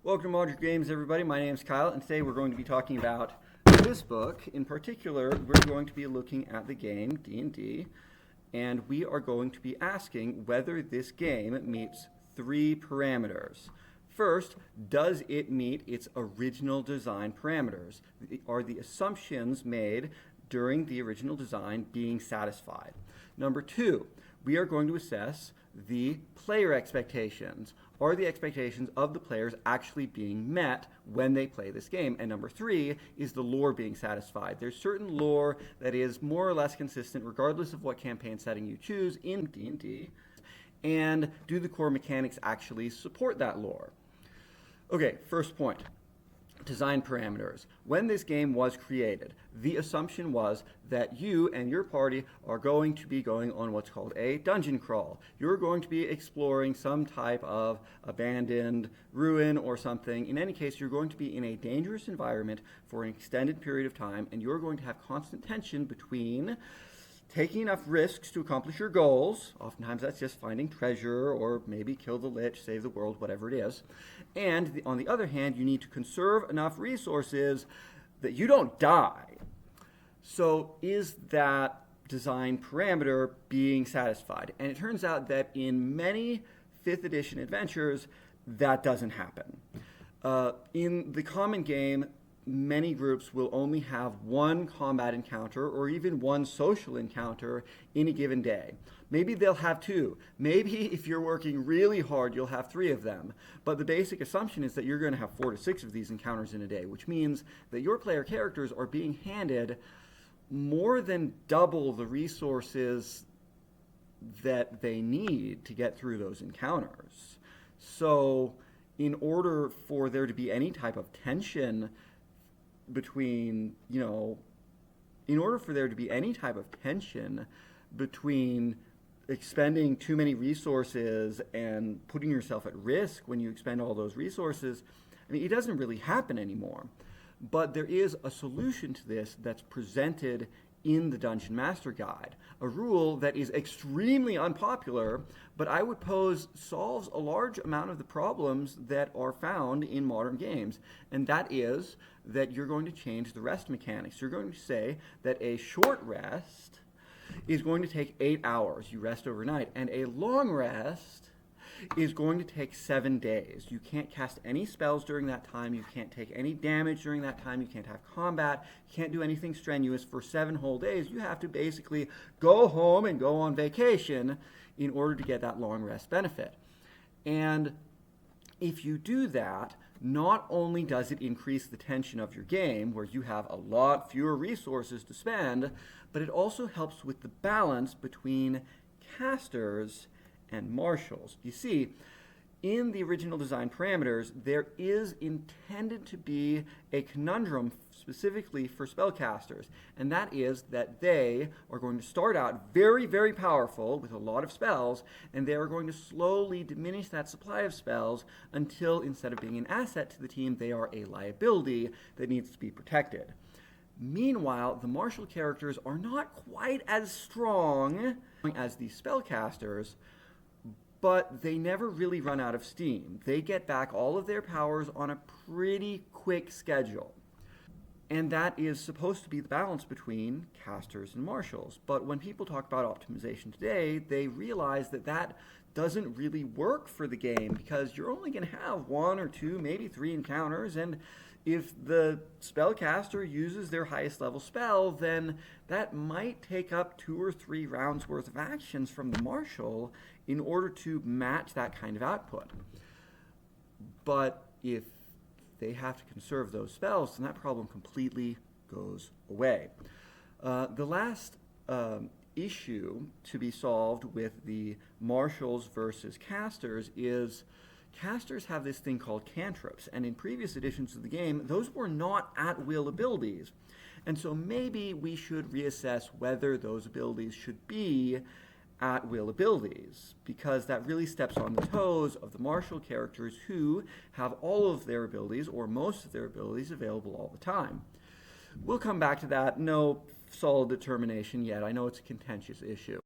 Welcome to Modular Games, everybody. My name is Kyle, and today we're going to be talking about this book. In particular, we're going to be looking at the game D&D, and we are going to be asking whether this game meets three parameters. First, does it meet its original design parameters? Are the assumptions made during the original design being satisfied? Number two, we are going to assess the player expectations. Are the expectations of the players actually being met when they play this game? And number three, is the lore being satisfied? There's certain lore that is more or less consistent regardless of what campaign setting you choose in D&D. And do the core mechanics actually support that lore? Okay, first point. Design parameters. When this game was created, the assumption was that you and your party are going to be going on what's called a dungeon crawl. You're going to be exploring some type of abandoned ruin or something. In any case, you're going to be in a dangerous environment for an extended period of time, and you're going to have constant tension between taking enough risks to accomplish your goals. Oftentimes that's just finding treasure or maybe kill the lich, save the world, whatever it is. And on the other hand, you need to conserve enough resources that you don't die. So is that design parameter being satisfied? And it turns out that in many 5th edition adventures, that doesn't happen. In the common game, many groups will only have one combat encounter or even one social encounter in a given day. Maybe they'll have two. Maybe if you're working really hard, you'll have 3 of them. But the basic assumption is that you're going to have 4 to 6 of these encounters in a day, which means that your player characters are being handed more than double the resources that they need to get through those encounters. So in order for there to be any type of tension between, in order for there to be any type of tension between expending too many resources and putting yourself at risk when you expend all those resources, it doesn't really happen anymore. But there is a solution to this that's presented in the Dungeon Master Guide, a rule that is extremely unpopular, but I would pose solves a large amount of the problems that are found in modern games, and that is that you're going to change the rest mechanics. You're going to say that a short rest is going to take 8 hours. You rest overnight, and a long rest is going to take 7 days. You can't cast any spells during that time. You can't take any damage during that time. You can't have combat. You can't do anything strenuous for 7 whole days. You have to basically go home and go on vacation in order to get that long rest benefit. And if you do that, not only does it increase the tension of your game, where you have a lot fewer resources to spend, but it also helps with the balance between casters and marshals. You see, in the original design parameters, there is intended to be a conundrum specifically for spellcasters, and that is that they are going to start out very, very powerful with a lot of spells, and they are going to slowly diminish that supply of spells until, instead of being an asset to the team, they are a liability that needs to be protected. Meanwhile, the martial characters are not quite as strong as the spellcasters, but they never really run out of steam. They get back all of their powers on a pretty quick schedule. And that is supposed to be the balance between casters and marshals. But when people talk about optimization today, they realize that that doesn't really work for the game, because you're only going to have 1 or 2, maybe 3 encounters, and if the spellcaster uses their highest level spell, then that might take up 2 or 3 rounds worth of actions from the marshal in order to match that kind of output. But if they have to conserve those spells, then that problem completely goes away. The last issue to be solved with the marshals versus casters is casters have this thing called cantrips, and in previous editions of the game, those were not at-will abilities. And so maybe we should reassess whether those abilities should be at-will abilities, because that really steps on the toes of the martial characters who have all of their abilities, or most of their abilities, available all the time. We'll come back to that. No solid determination yet. I know it's a contentious issue.